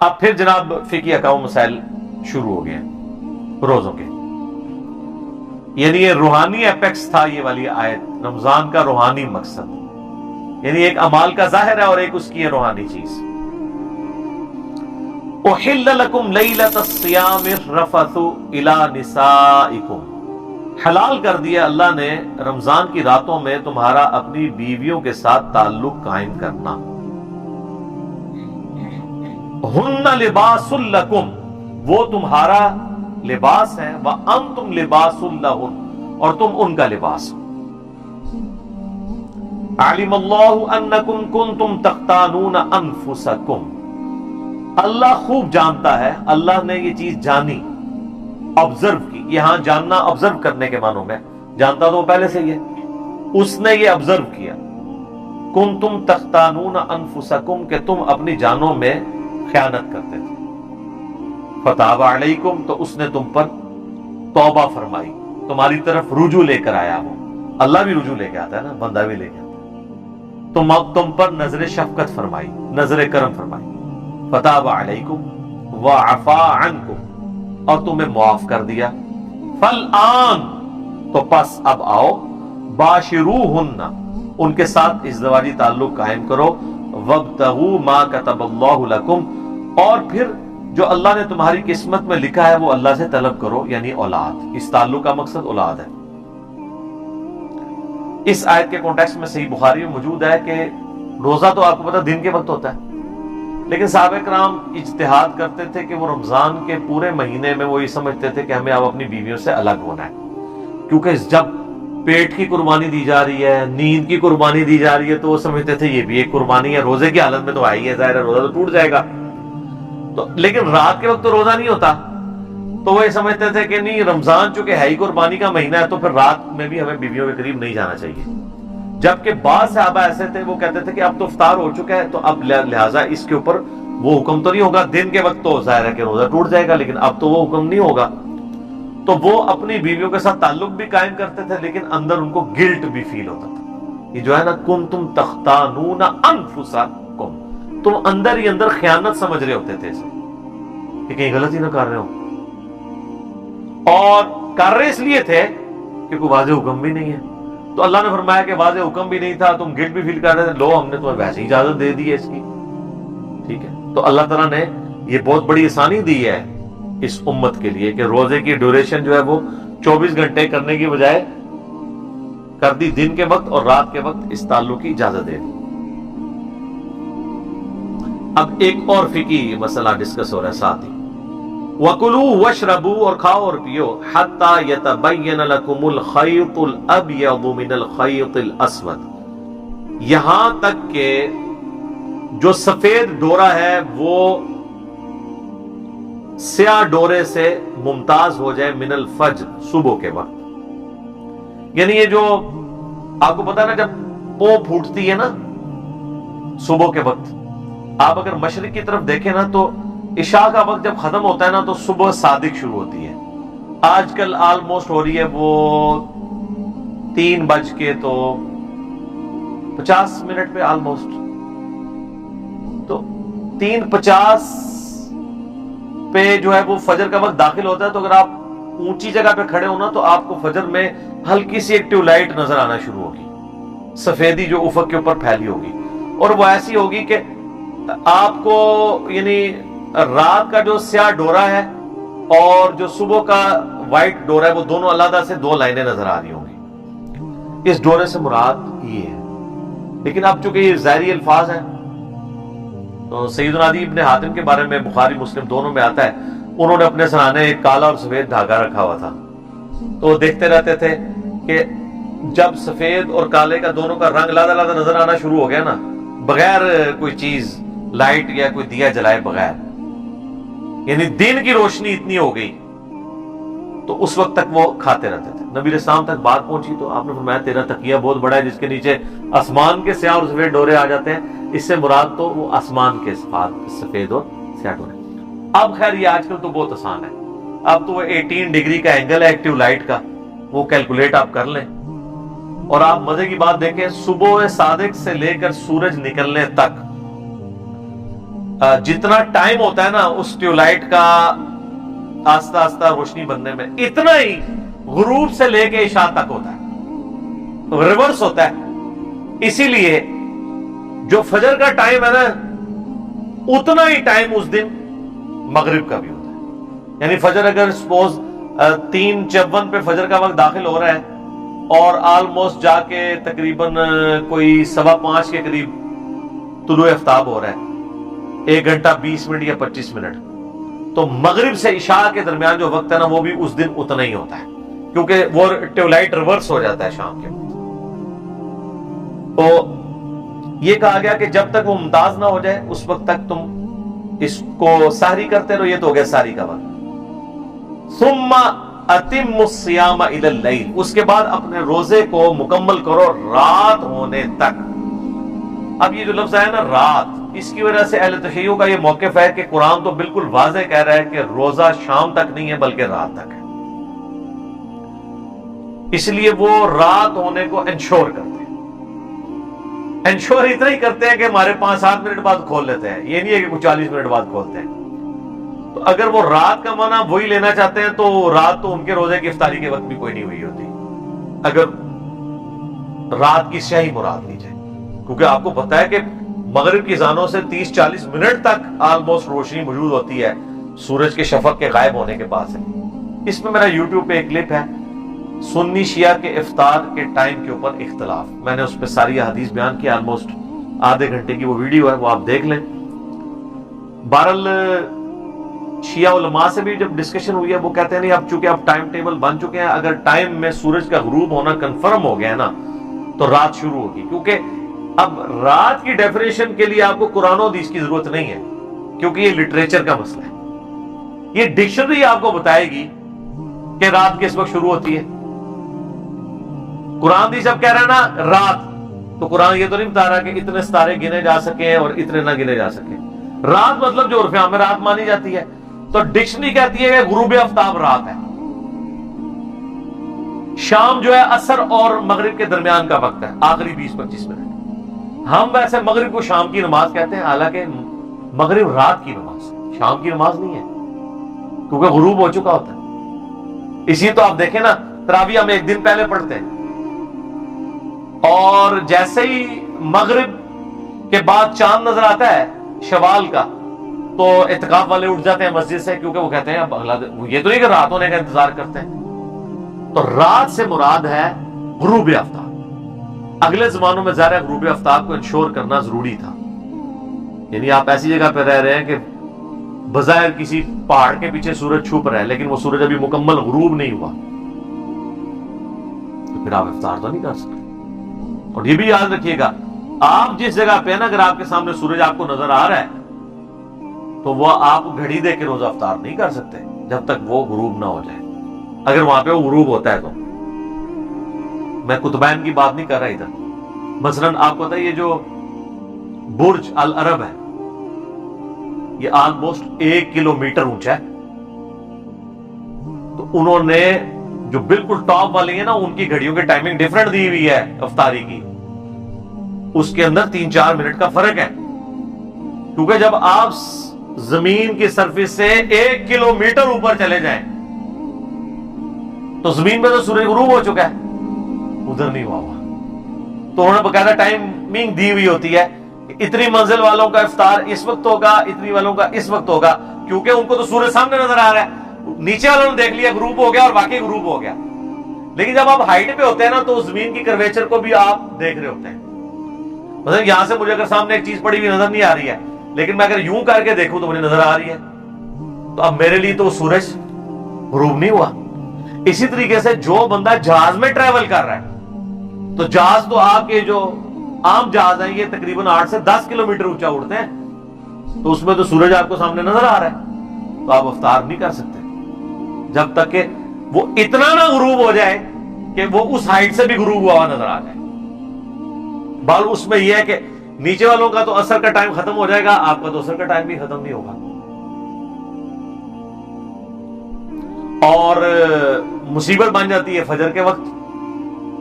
اب پھر جناب فقہی احکام مسائل شروع ہو گئے ہیں روزوں کے، یعنی یہ روحانی اپیکس تھا یہ والی آیت، رمضان کا روحانی مقصد، یعنی ایک اعمال کا ظاہر ہے اور ایک اس کی ہے روحانی چیز۔ احل لکم لیلۃ الصیام الرفث الی نسائکم، حلال کر دیا اللہ نے رمضان کی راتوں میں تمہارا اپنی بیویوں کے ساتھ تعلق قائم کرنا۔ ہن لباس لکم، وہ تمہارا لباس ہے، وانتم لباس لہن، اور تم ان کا لباس ہو۔ علم اللہ انکم کنتم تختانون انفسکم، اللہ خوب جانتا ہے، اللہ نے یہ چیز جانی، آبزرو کی، یہاں جاننا آبزرو کرنے کے معنوں میں، جانتا تو وہ پہلے سے ہی ہے، اس نے یہ آبزرو کیا، کنتم تختانون انفسکم، کہ تم اپنی جانوں میں خیانت کرتے تھے، فتاب علیکم، تو اس نے تم پر توبہ فرمائی، تمہاری طرف رجوع لے کر آیا، وہ اللہ بھی رجوع لے کے آتا ہے نا، بندہ بھی لے کے آتا ہے، تم پر نظر شفقت فرمائی، نظر کرم فرمائی، فتاب علیکم وعفا عنکم، اور تمہیں معاف کر دیا، فالآن، تو پس اب آؤ، باشروہن، ان کے ساتھ ازدواجی تعلق قائم کرو، وابتغوا ما کتب اللہ لکم، اور پھر جو اللہ نے تمہاری قسمت میں لکھا ہے وہ اللہ سے طلب کرو، یعنی اولاد، اس تعلق کا مقصد اولاد ہے۔ اس آیت کے کانٹیکسٹ میں صحیح بخاری میں موجود ہے کہ روزہ تو آپ کو پتہ دن کے وقت ہوتا ہے، لیکن صحابہ کرام اجتہاد کرتے تھے کہ وہ رمضان کے پورے مہینے میں وہ یہ سمجھتے تھے کہ ہمیں اب اپنی بیویوں سے الگ ہونا ہے، کیونکہ جب پیٹ کی قربانی دی جا رہی ہے، نیند کی قربانی دی جا رہی ہے، تو وہ سمجھتے تھے یہ بھی ایک قربانی ہے، روزے کی حالت میں تو آئی ہے، ظاہر ہے روزہ تو ٹوٹ جائے گا، تو لیکن رات کے وقت تو روزہ نہیں ہوتا، تو وہ یہ سمجھتے تھے کہ نہیں، رمضان چونکہ ہے ہی قربانی کا مہینہ ہے، تو پھر رات میں بھی ہمیں بیویوں کے قریب نہیں جانا چاہیے، جبکہ بعض صحابہ ایسے تھے وہ کہتے تھے کہ اب تو افطار ہو چکا ہے، تو اب لہٰذا اس کے اوپر وہ حکم تو نہیں ہوگا، دن کے وقت تو ظاہر ہے کہ روزہ ٹوٹ جائے گا، لیکن اب تو وہ حکم نہیں ہوگا، تو وہ اپنی بیویوں کے ساتھ تعلق بھی قائم کرتے تھے، لیکن اندر ان کو گلٹ بھی فیل ہوتا تھا، یہ جو ہے نا کنتم تختانون انفسکم، تم اندر ہی اندر خیانت سمجھ رہے ہوتے تھے اسے، کہ کہیں غلط ہی نہ کر رہے ہو، اور کر رہے اس لیے تھے کہ کوئی واضح حکم بھی نہیں ہے، تو اللہ نے فرمایا کہ واضح حکم بھی نہیں تھا، تم گلٹ بھی فیل کر رہے تھے، لو ہم نے تمہیں ویسے ہی اجازت دے دی ہے اس کی، ٹھیک ہے، تو اللہ تعالیٰ نے یہ بہت بڑی آسانی دی ہے اس امت کے لیے کہ روزے کی ڈیوریشن جو ہے وہ 24 گھنٹے کرنے کی بجائے کر دی دن کے وقت اور رات کے وقت، اس تعلق کی اجازت دے دی۔ اب ایک اور فقہی مسئلہ ڈسکس ہو رہا ہے ساتھ ہی، وَكُلُوا وَاشْرَبُوا، اور کھاؤ اور پیو، حَتَّى يَتَبَيَّنَ لَكُمُ الْخَيْطُ الْأَبْيَضُ مِنَ الْخَيْطِ الْأَسْوَدِ، یہاں تک کہ جو سفید ڈورا ہے وہ سیاہ ڈورے سے ممتاز ہو جائے، من الفجر، صبح کے وقت، یعنی یہ جو آپ کو پتا نا جب پو پھوٹتی ہے نا صبح کے وقت، آپ اگر مشرق کی طرف دیکھیں نا تو عشاء کا وقت جب ختم ہوتا ہے نا تو صبح صادق شروع ہوتی ہے، آج کل آلموسٹ ہو رہی ہے وہ 3:50 پہ آلموسٹ، تو 3:50 پہ جو ہے وہ فجر کا وقت داخل ہوتا ہے، تو اگر آپ اونچی جگہ پہ کھڑے ہونا تو آپ کو فجر میں ہلکی سی ایک ٹیوب لائٹ نظر آنا شروع ہوگی، سفیدی جو افق کے اوپر پھیلی ہوگی، اور وہ ایسی ہوگی کہ آپ کو یعنی رات کا جو سیاہ ڈورا ہے اور جو صبح کا وائٹ ڈورا ہے وہ دونوں علیحدہ سے 2 لائنیں نظر آ رہی ہوں گی، اس ڈورے سے مراد یہ ہے، لیکن اب چونکہ یہ ظاہری الفاظ ہیں تو سیدنا عدی ابن حاتم کے بارے میں بخاری مسلم دونوں میں آتا ہے، انہوں نے اپنے سرانے ایک کالا اور سفید دھاگا رکھا ہوا تھا، تو وہ دیکھتے رہتے تھے کہ جب سفید اور کالے کا دونوں کا رنگ علیحدہ علیحدہ نظر آنا شروع ہو گیا نا، بغیر کوئی چیز لائٹ یا کوئی دیا جلائے بغیر، یعنی دن کی روشنی اتنی ہو گئی، تو اس وقت تک وہ کھاتے رہتے تھے۔ نبی علیہ السلام تک بات پہنچی تو آپ نے فرمایا تیرا تکیہ بہت بڑا ہے جس کے نیچے آسمان کے سیاہ اور سفید ڈورے آ جاتے ہیں، اس سے مراد تو وہ آسمان کے سفید اور سیاہ ڈورے۔ اب خیر یہ آج کل تو بہت آسان ہے، اب تو وہ 18 ڈگری کا اینگل ہے ایکٹیو لائٹ کا، وہ کیلکولیٹ آپ کر لیں، اور آپ مزے کی بات دیکھیں، صبح صادق سے لے کر سورج نکلنے تک جتنا ٹائم ہوتا ہے نا اس ٹیوبلائٹ کا آہستہ آہستہ روشنی بننے میں، اتنا ہی غروب سے لے کے عشاء تک ہوتا ہے، ریورس ہوتا ہے۔ اسی لیے جو فجر کا ٹائم ہے نا اتنا ہی ٹائم اس دن مغرب کا بھی ہوتا ہے۔ یعنی فجر اگر سپوز 3:54 پہ فجر کا وقت داخل ہو رہا ہے اور آلموسٹ جا کے تقریباً کوئی 5:15 کے قریب طلوع آفتاب ہو رہا ہے، 1 گھنٹہ 20 منٹ یا 25 منٹ، تو مغرب سے عشاء کے درمیان جو وقت ہے نا وہ بھی اس دن اتنا ہی ہوتا ہے، کیونکہ وہ ٹیوبلائٹ ریورس ہو جاتا ہے شام کے وقت۔ تو یہ کہا گیا کہ جب تک وہ ممتاز نہ ہو جائے اس وقت تک تم اس کو سحری کرتے رہو، یہ تو ہو گیا سحری کا وقت۔ ثم اتم الصیام الی اللیل، اس کے بعد اپنے روزے کو مکمل کرو رات ہونے تک۔ اب یہ جو لفظ ہے نا رات، اس کی وجہ سے اہل تشیع کا یہ موقف ہے کہ قرآن تو بالکل واضح کہہ رہا ہے کہ روزہ شام تک نہیں ہے بلکہ رات تک ہے، اس لیے وہ رات ہونے کو انشور کرتے ہیں۔ انشور اتنا ہی کرتے ہیں کہ ہمارے 5-7 منٹ بعد کھول لیتے ہیں، یہ نہیں ہے کہ کچھ 40 منٹ بعد کھولتے ہیں۔ تو اگر وہ رات کا معنی وہی لینا چاہتے ہیں تو رات تو ان کے روزے کی افطاری کے وقت بھی کوئی نہیں ہوئی ہوتی، اگر رات کی سیاہی مراد لی جائے، کیونکہ آپ کو پتا ہے کہ مغرب کی اذانوں سے 30-40 منٹ تک آلموسٹ روشنی موجود ہوتی ہے سورج کے شفق کے غائب ہونے کے بعد سے۔ اس میں میرا یوٹیوب پہ ایک کلپ ہے سنی شیعہ کے افطار کے ٹائم کے اوپر اختلاف، میں نے اس پہ ساری حدیث بیان کی، آلموسٹ آدھے گھنٹے کی وہ ویڈیو ہے، وہ آپ دیکھ لیں۔ بہرحال شیعہ علماء سے بھی جب ڈسکشن ہوئی ہے وہ کہتے ہیں نہیں، اب چونکہ اب ٹائم ٹیبل بن چکے ہیں، اگر ٹائم میں سورج کا غروب ہونا کنفرم ہو گیا ہے نا تو رات شروع ہوگی، کیونکہ اب رات کی ڈیفینیشن کے لیے آپ کو قرآن و حدیث کی ضرورت نہیں ہے، کیونکہ یہ لٹریچر کا مسئلہ ہے۔ یہ ڈکشنری آپ کو بتائے گی کہ رات کس وقت شروع ہوتی ہے۔ قرآن حدیث اب کہہ رہا ہے نا رات، تو قرآن یہ تو نہیں بتا رہا کہ اتنے ستارے گنے جا سکیں اور اتنے نہ گنے جا سکیں۔ رات مطلب جو عرف عام میں رات مانی جاتی ہے، تو ڈکشنری کہتی ہے کہ غروب آفتاب رات ہے، شام جو ہے عصر اور مغرب کے درمیان کا وقت ہے، آخری 20-25 منٹ۔ ہم ویسے مغرب کو شام کی نماز کہتے ہیں، حالانکہ مغرب رات کی نماز، شام کی نماز نہیں ہے، کیونکہ غروب ہو چکا ہوتا ہے۔ اسی تو آپ دیکھیں نا تراویح ہم ایک دن پہلے پڑھتے ہیں، اور جیسے ہی مغرب کے بعد چاند نظر آتا ہے شوال کا تو اعتکاف والے اٹھ جاتے ہیں مسجد سے، کیونکہ وہ کہتے ہیں اب اگلا دن، یہ تو نہیں کہ رات ہونے کا انتظار کرتے ہیں۔ تو رات سے مراد ہے غروب آفتاب۔ اگلے زمانوں میں ظاہر ہے غروب آفتاب کو انشور کرنا ضروری تھا، یعنی آپ ایسی جگہ پہ رہ رہے ہیں کہ بظاہر کسی پہاڑ کے پیچھے سورج چھپ رہا ہے لیکن وہ سورج ابھی مکمل غروب نہیں ہوا، تو پھر آپ افطار تو نہیں کر سکتے۔ اور یہ بھی یاد رکھیے گا، آپ جس جگہ پہ نا اگر آپ کے سامنے سورج آپ کو نظر آ رہا ہے تو وہ آپ گھڑی دے کے روزہ افطار نہیں کر سکتے جب تک وہ غروب نہ ہو جائے۔ اگر وہاں پہ وہ غروب ہوتا ہے تو، میں قطبین کی بات نہیں کر رہا ادھر، مثلا آپ کو پتا ہے یہ جو برج العرب ہے یہ آلموسٹ 1 کلومیٹر اونچا ہے، تو انہوں نے جو بالکل ٹاپ والے ہیں نا ان کی گھڑیوں کی ٹائمنگ ڈیفرنٹ دی ہوئی ہے افطاری کی، اس کے اندر 3-4 منٹ کا فرق ہے، کیونکہ جب آپ زمین کی سرفیس سے 1 کلومیٹر اوپر چلے جائیں تو زمین میں تو سورج غروب ہو چکا ہے، ادھر نہیں ہوا۔ تو انہوں نے باقاعدہ ٹائمنگ دی ہوئی ہوتی ہے، اتنی منزل والوں کا افطار اس وقت ہوگا، اتنی والوں کا اس وقت ہوگا، کیونکہ ان کو تو سورج سامنے نظر آ رہا ہے، نیچے والوں نے دیکھ لیا غروب ہو گیا اور واقعی غروب ہو گیا۔ لیکن جب آپ ہائٹ پہ ہوتے ہیں نا تو زمین کی کرویچر کو بھی آپ دیکھ رہے ہوتے ہیں، مثلا یہاں سے مجھے اگر سامنے ایک چیز پڑی ہوئی نظر نہیں آ رہی ہے لیکن میں اگر یوں کر کے دیکھوں تو مجھے نظر آ رہی ہے، تو اب میرے لیے تو سورج غروب نہیں ہوا۔ اسی طریقے سے جو بندہ جہاز میں ٹریول کر رہا ہے، تو جہاز تو آپ کے جو عام جہاز ہیں یہ تقریباً 8 سے 10 کلومیٹر اونچا اڑتے ہیں، تو اس میں تو سورج آپ کو سامنے نظر آ رہا ہے، تو آپ افطار نہیں کر سکتے جب تک کہ وہ اتنا نہ غروب ہو جائے کہ وہ اس ہائٹ سے بھی غروب ہوا نظر آ جائے۔ بال اس میں یہ ہے کہ نیچے والوں کا تو عصر کا ٹائم ختم ہو جائے گا، آپ کا تو عصر کا ٹائم بھی ختم نہیں ہوگا۔ اور مصیبت بن جاتی ہے فجر کے وقت،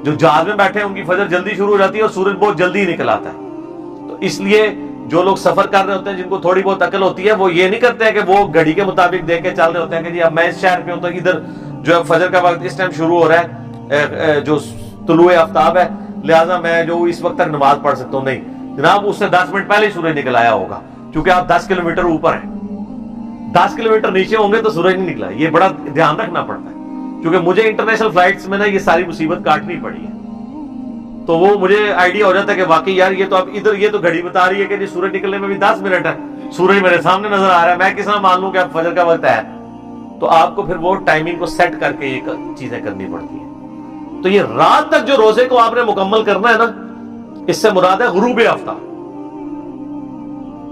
جو جہاز میں بیٹھے ہیں ان کی فجر جلدی شروع ہو جاتی ہے اور سورج بہت جلدی نکل آتا ہے، تو اس لیے جو لوگ سفر کر رہے ہوتے ہیں، جن کو تھوڑی بہت عقل ہوتی ہے، وہ یہ نہیں کرتے ہیں کہ وہ گھڑی کے مطابق دیکھ کے چل رہے ہوتے ہیں کہ جی اب میں اس شہر پہ ہوں تو ادھر جو ہے فجر کا وقت اس ٹائم شروع ہو رہا ہے، جو طلوع آفتاب ہے، لہٰذا میں جو اس وقت تک نماز پڑھ سکتا ہوں. نہیں جناب، اس سے 10 منٹ پہلے ہی سورج نکل آیا ہوگا، کیونکہ آپ 10 کلومیٹر اوپر ہیں. 10 کلومیٹر نیچے ہوں گے تو سورج نہیں نکلا. یہ بڑا دھیان رکھنا پڑتا ہے، کیونکہ مجھے انٹرنیشنل فلائٹس میں نا یہ ساری مصیبت کاٹنی پڑی ہے. تو وہ مجھے آئیڈیا ہو جاتا ہے کہ واقعی یار یہ تو اب ادھر یہ تو گھڑی بتا رہی ہے کہ جی سورج نکلنے میں بھی 10 منٹ ہے، سورج میرے سامنے نظر آ رہا ہے، میں کس طرح مان لوں کہ اب فجر کا وقت ہے؟ تو آپ کو پھر وہ ٹائمنگ کو سیٹ کر کے یہ چیزیں کرنی پڑتی ہیں. تو یہ رات تک جو روزے کو آپ نے مکمل کرنا ہے نا، اس سے مراد ہے غروب آفتاب.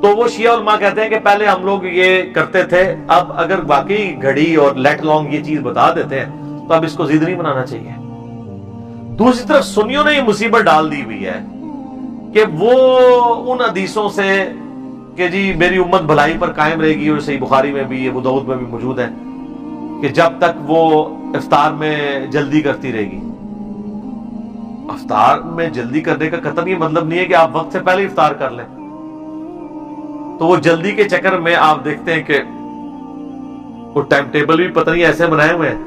تو وہ شیعہ علماء کہتے ہیں کہ پہلے ہم لوگ یہ کرتے تھے، اب اگر واقعی گھڑی اور لیٹ لانگ یہ چیز بتا دیتے ہیں تو اب اس کو ضد نہیں بنانا چاہیے. دوسری طرف سنیوں نے یہ مصیبت ڈال دی ہوئی ہے کہ وہ ان حدیثوں سے کہ جی میری امت بھلائی پر قائم رہے گی، اور صحیح بخاری میں بھی، ابو داؤد میں بھی موجود ہے کہ جب تک وہ افطار میں جلدی کرتی رہے گی. افطار میں جلدی کرنے کا قطعاً یہ مطلب نہیں ہے کہ آپ وقت سے پہلے افطار کر لیں. تو وہ جلدی کے چکر میں آپ دیکھتے ہیں کہ وہ ٹائم ٹیبل بھی پتہ نہیں ایسے بنائے ہوئے ہیں،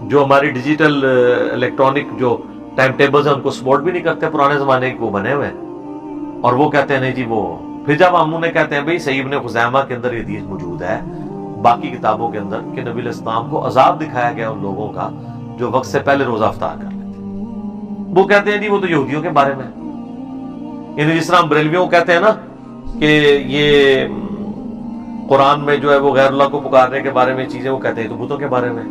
جو ہماری ڈیجیٹل الیکٹرانک جو ٹائم ٹیبلز ہیں ان کو سپورٹ بھی نہیں کرتے، پرانے زمانے کے وہ بنے ہوئے ہیں. اور وہ کہتے ہیں نہیں جی وہ، پھر جب ہم انہیں کہتے ہیں بھئی صحیح ابن خزیمہ کے اندر یہ حدیث موجود ہے، باقی کتابوں کے اندر، کہ نبی علیہ السلام کو عذاب دکھایا گیا ان لوگوں کا جو وقت سے پہلے روزہ افطار کر لیتے ہیں. وہ کہتے ہیں جی وہ تو یہودیوں کے بارے میں، یعنی جس طرح ہم بریلویوں کو کہتے ہیں نا کہ یہ قرآن میں جو ہے وہ غیر اللہ کو پکارنے کے بارے میں چیزیں وہ کہتے ہیں تو بتوں کے بارے میں.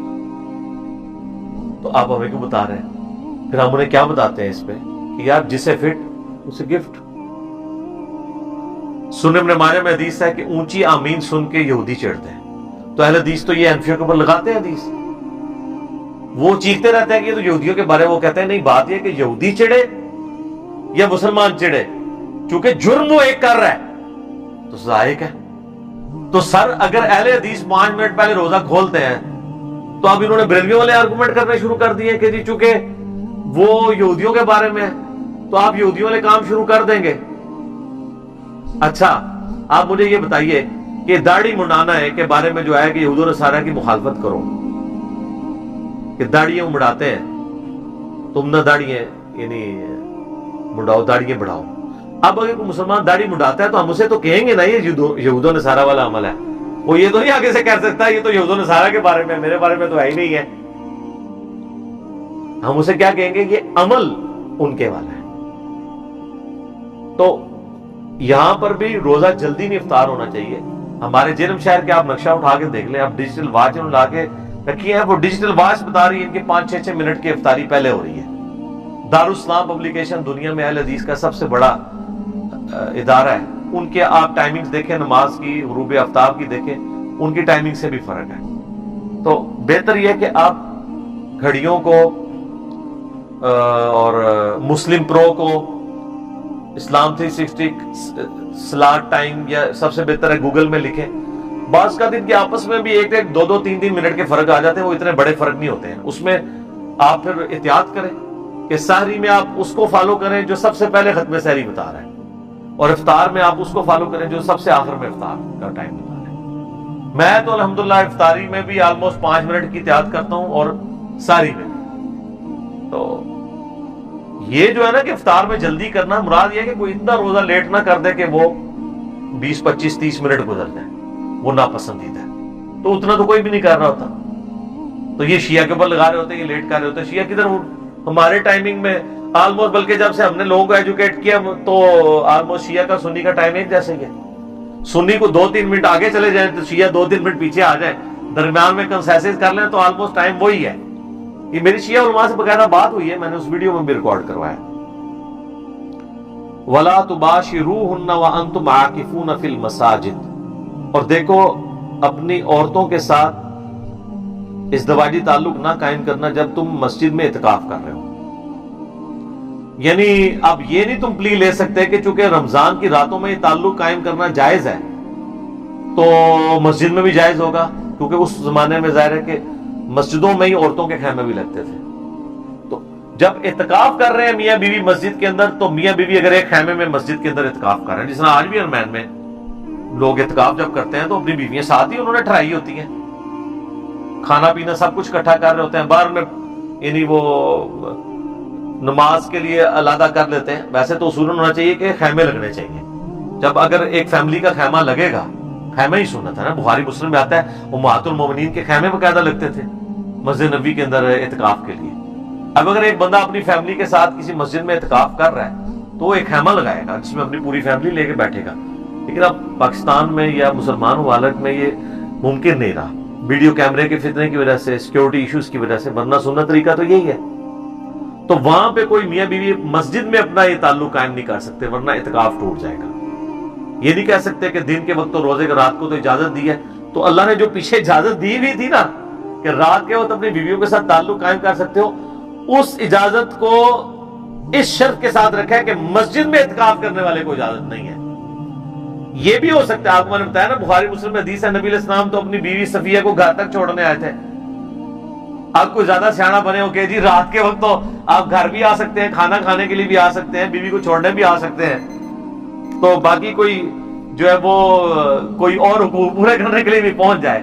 تو آپ ہمیں کیوں بتا رہے ہیں؟ پھر ہم انہیں کیا بتاتے ہیں اس پہ کہ یار جسے فٹ اسے گفٹ. سنن ابن ماجہ میں حدیث ہے کہ اونچی آمین سن کے یہودی چڑھتے ہیں. تو اہل حدیث تو یہ انفیوں کے اوپر لگاتے ہیں حدیث، وہ چیختے رہتے ہیں کہ یہ تو یہودیوں کے بارے. وہ کہتے ہیں نہیں، بات یہ کہ یہودی چڑھے یا مسلمان چڑھے، چونکہ جرم وہ ایک کر رہا ہے تو سزا ایک ہے. تو سر اگر اہل حدیث 5 منٹ پہلے روزہ کھولتے ہیں تو اب انہوں نے بریلویوں والے آرگومنٹ کرنے شروع کر دیے کہ جی چونکہ وہ یہودیوں کے بارے میں تو آپ یہودیوں والے کام شروع کر دیں گے. اچھا آپ مجھے یہ بتائیے کہ داڑھی منڈانا ہے کے بارے میں جو ہے کہ یہود و نصارہ کی مخالفت کرو کہ داڑیاں مڑاتے ہیں، تم نہ داڑیاں یعنی مڑاؤ، داڑیاں بڑھاؤ. اب اگر کوئی مسلمان داڑھی مڑاتا ہے تو ہم اسے تو کہیں گے نا یہ یہود و نصارہ والا عمل ہے. وہ یہ تو نہیں آگے سے کہہ سکتا یہ تو یہود و نصارہ کے بارے میں، میرے بارے میں تو ہے ہی نہیں ہے. ہم اسے کیا کہیں گے؟ یہ عمل ان کے والا ہے. تو یہاں پر بھی روزہ جلدی نہیں افطار ہونا چاہیے. ہمارے جرم شہر کے آپ نقشہ اٹھا کے دیکھ لیں، آپ ڈیجیٹل واچ لا کے رکھی ہے، وہ ڈیجیٹل واچ بتا رہی ہے ان کے 5-6 منٹ کی افطاری پہلے ہو رہی ہے. دارالاسلام پبلیکیشن دنیا میں اہل حدیث کا سب سے بڑا ادارہ ہے، ان کے آپ ٹائمنگز دیکھیں، نماز کی، غروب آفتاب کی دیکھیں، ان کی ٹائمنگ سے بھی فرق ہے. تو بہتر یہ ہے کہ آپ گھڑیوں کو اور مسلم پرو کو، اسلام 360 سلاٹ ٹائم، یا سب سے بہتر ہے گوگل میں لکھیں. بعض کا دن کے آپس میں بھی 1-2-3 منٹ کے فرق آ جاتے ہیں، وہ اتنے بڑے فرق نہیں ہوتے ہیں. اس میں آپ پھر احتیاط کریں کہ سحری میں آپ اس کو فالو کریں جو سب سے پہلے ختم سحری بتا رہا ہے، اور افطار میں آپ اس کو فالو کریں جو سب سے آخر میں افطار کا ٹائم بتا رہا ہے. میں تو الحمدللہ افطاری میں بھی آلموسٹ 5 منٹ کی احتیاط کرتا ہوں، اور سحری میں. تو یہ جو ہے نا کہ افطار میں جلدی کرنا، مراد یہ ہے کہ کوئی اتنا روزہ لیٹ نہ کر دے کہ وہ 20-25-30 منٹ گزر جائیں، وہ ناپسندیدہ ہے. تو اتنا تو کوئی بھی نہیں کر رہا ہوتا. تو یہ شیعہ کے اوپر لگا رہے ہوتے ہیں، یہ لیٹ کر رہے ہوتے ہیں. شیعہ کدھر؟ ہمارے ٹائمنگ میں آلموسٹ، بلکہ جب سے ہم نے لوگوں کو ایجوکیٹ کیا تو آلموسٹ شیعہ کا سنی کا ٹائم ایک جیسے ہی ہے. سنی کو 2-3 منٹ آگے چلے جائیں تو شیعہ 2-3 منٹ پیچھے آ جائیں، درمیان میں کنسیسز کر لیں تو آلموسٹ ٹائم وہی ہے. یہ میری شیعہ علماء سے باقاعدہ بات ہوئی ہے، میں نے اس ویڈیو میں بھی ریکارڈ کروایا. وَلَا تُبَاشِرُوهُنَّ وَأَنْتُمْ عَاكِفُونَ فِي الْمَسَاجِدِ، اور دیکھو اپنی عورتوں کے ساتھ ازدواجی تعلق نہ قائم کرنا جب تم مسجد میں اعتکاف کر رہے ہو. یعنی اب یہ نہیں تم پلی لے سکتے کہ چونکہ رمضان کی راتوں میں یہ تعلق قائم کرنا جائز ہے تو مسجد میں بھی جائز ہوگا، کیونکہ اس زمانے میں ظاہر ہے کہ مسجدوں میں ہی عورتوں کے خیمے بھی لگتے تھے. تو جب اعتکاف کر رہے ہیں میاں بیوی مسجد کے اندر، تو میاں بیوی اگر ایک خیمے میں مسجد کے اندر اعتکاف کر رہے ہیں، جس طرح آج بھی ارمین میں لوگ اعتکاف جب کرتے ہیں تو اپنی بیویاں ساتھ ہی انہوں نے ٹھہرائی ہوتی ہیں، کھانا پینا سب کچھ اکٹھا کر رہے ہوتے ہیں، باہر میں یعنی وہ نماز کے لیے علیحدہ کر لیتے ہیں۔ ویسے تو اصول ہونا چاہیے کہ خیمے لگنے چاہیے، جب اگر ایک فیملی کا خیمہ لگے گا، خیمہ ہی سنت ہے نا، بخاری مسلم میں آتا ہے امہات المومنین کے خیمے باقاعدہ لگتے تھے مسجد نبوی کے اندر اعتکاف کے لیے۔ اب اگر ایک بندہ اپنی فیملی کے ساتھ کسی مسجد میں اعتکاف کر رہا ہے تو وہ ایک خیمہ لگائے گا جس میں اپنی پوری فیملی لے کے بیٹھے گا، لیکن اب پاکستان میں یا مسلمان ممالک میں یہ ممکن نہیں رہا، ویڈیو کیمرے کے فتنے کی وجہ سے، سیکیورٹی ایشوز کی وجہ سے، ورنہ سنت طریقہ تو یہی ہے۔ تو وہاں پہ کوئی میاں بیوی مسجد میں اپنا یہ تعلق قائم نہیں کر سکتے، ورنہ اعتکاف ٹوٹ جائے گا۔ یہ نہیں کہہ سکتے کہ دن کے وقت تو روزے کے، رات کو تو اجازت دی ہے، تو اللہ نے جو پیچھے اجازت دی ہوئی تھی نا کہ رات کے وقت اپنی بیویوں کے ساتھ تعلق قائم کر سکتے ہو، اس اجازت کو اس شرط کے ساتھ رکھا ہے کہ مسجد میں اعتکاف کرنے والے کو اجازت نہیں ہے۔ یہ بھی ہو سکتا ہے، آپ کو میں نے بتایا نا بخاری مسلم میں حدیث ہے، نبی علیہ السلام تو اپنی بیوی صفیہ کو گھر تک چھوڑنے آئے تھے۔ آپ کو زیادہ سیاںا بنے ہو کہ جی رات کے وقت تو آپ گھر بھی آ سکتے ہیں، کھانا کھانے کے لیے بھی آ سکتے ہیں، بیوی کو چھوڑنے بھی آ سکتے ہیں، تو باقی کوئی جو ہے وہ کوئی اور حقوق پورے کرنے کے لیے بھی پہنچ جائے،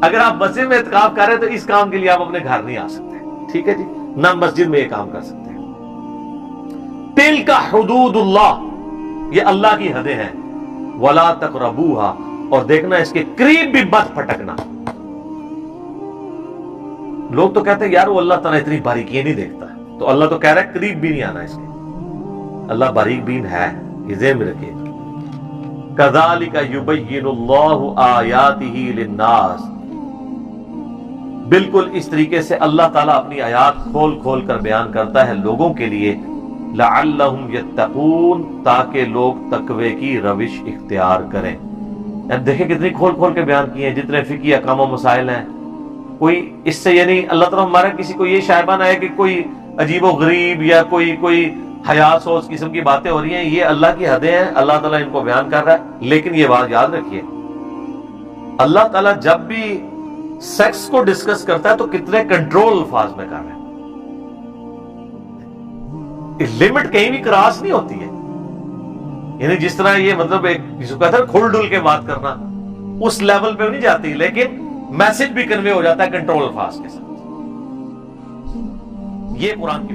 اگر آپ مسجد میں اعتکاف کر رہے ہیں تو اس کام کے لیے آپ اپنے گھر نہیں آ سکتے، ٹھیک ہے جی، نہ مسجد میں یہ کام کر سکتے ہیں۔ تلک حدود اللہ، یہ اللہ کی حدیں ہیں، ولا تقربوها، اور دیکھنا اس کے قریب بھی مت پھٹکنا۔ لوگ تو کہتے ہیں یار وہ اللہ تعالیٰ اتنی باریکیاں نہیں دیکھتا، تو اللہ تو کہہ رہا ہے قریب بھی نہیں آنا اس کے، اللہ باریک بین ہے، یہ ذہن میں رکھیے۔ کذالک یبین اللہ آیاتہ للناس، بالکل اس طریقے سے اللہ تعالیٰ اپنی آیات کھول کھول کر بیان کرتا ہے لوگوں کے لیے، لعلہم یتقون، تاکہ لوگ تقوی کی روش اختیار کریں۔ دیکھیں کتنی کھول کھول کے بیان کیے ہیں، جتنے فقہی احکام و مسائل ہیں، کوئی اس سے یعنی اللہ تعالیٰ ہمارا کسی کو یہ شائبہ نہ ہے کہ کوئی عجیب و غریب یا کوئی حیاس و اس قسم کی باتیں ہو رہی ہیں، یہ اللہ کی حدیں ہیں، اللہ تعالیٰ ان کو بیان کر رہا ہے۔ لیکن یہ بات یاد رکھیے، اللہ تعالیٰ جب بھی سیکس کو ڈسکس کرتا ہے تو کتنے کنٹرول الفاظ میں کر رہا ہے، لمٹ کہیں بھی کراس نہیں ہوتی ہے، یعنی جس طرح یہ مطلب ایک جس کو کہتا ہے کھل ڈل کے بات کرنا، اس لیول پہ نہیں جاتی، لیکن میسج بھی کنوے ہو جاتا ہے کنٹرول الفاظ کے ساتھ۔ یہ قرآن کی